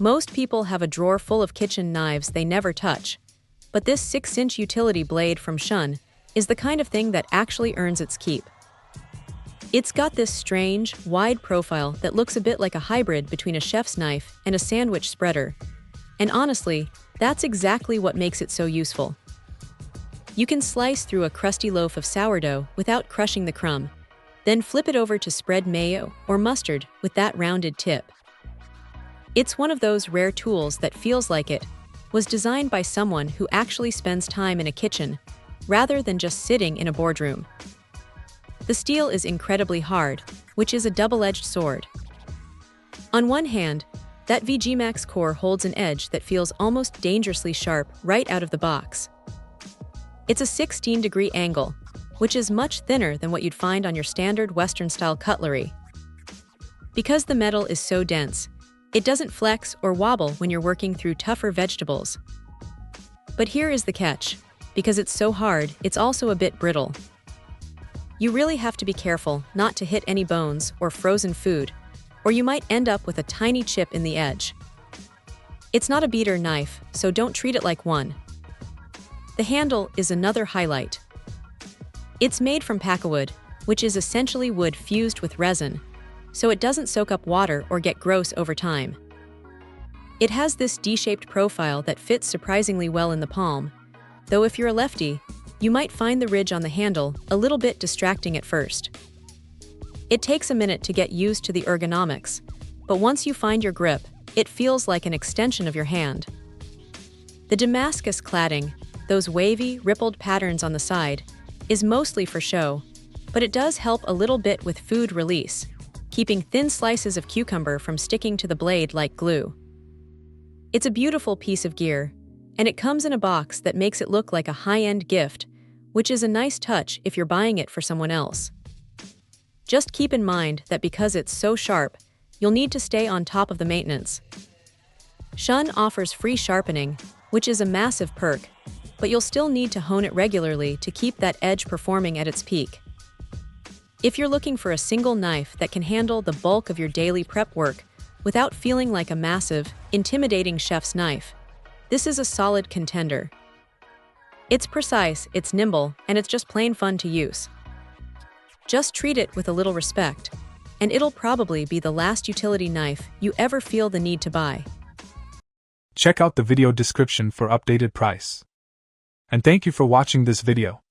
Most people have a drawer full of kitchen knives they never touch, but this 6-inch utility blade from Shun is the kind of thing that actually earns its keep. It's got this strange, wide profile that looks a bit like a hybrid between a chef's knife and a sandwich spreader. And honestly, that's exactly what makes it so useful. You can slice through a crusty loaf of sourdough without crushing the crumb, then flip it over to spread mayo or mustard with that rounded tip. It's one of those rare tools that feels like it was designed by someone who actually spends time in a kitchen, rather than just sitting in a boardroom. The steel is incredibly hard, which is a double-edged sword. On one hand, that VGMax core holds an edge that feels almost dangerously sharp right out of the box. It's a 16-degree angle, which is much thinner than what you'd find on your standard Western-style cutlery. Because the metal is so dense, it doesn't flex or wobble when you're working through tougher vegetables. But here is the catch. Because it's so hard, it's also a bit brittle. You really have to be careful not to hit any bones or frozen food, or you might end up with a tiny chip in the edge. It's not a beater knife, so don't treat it like one. The handle is another highlight. It's made from packawood, which is essentially wood fused with resin, so it doesn't soak up water or get gross over time. It has this D-shaped profile that fits surprisingly well in the palm, though if you're a lefty, you might find the ridge on the handle a little bit distracting at first. It takes a minute to get used to the ergonomics, but once you find your grip, it feels like an extension of your hand. The Damascus cladding, those wavy, rippled patterns on the side, is mostly for show, but it does help a little bit with food release, keeping thin slices of cucumber from sticking to the blade like glue. It's a beautiful piece of gear, and it comes in a box that makes it look like a high-end gift, which is a nice touch if you're buying it for someone else. Just keep in mind that because it's so sharp, you'll need to stay on top of the maintenance. Shun offers free sharpening, which is a massive perk, but you'll still need to hone it regularly to keep that edge performing at its peak. If you're looking for a single knife that can handle the bulk of your daily prep work without feeling like a massive, intimidating chef's knife, this is a solid contender. It's precise, it's nimble, and it's just plain fun to use. Just treat it with a little respect, and it'll probably be the last utility knife you ever feel the need to buy. Check out the video description for updated price. And thank you for watching this video.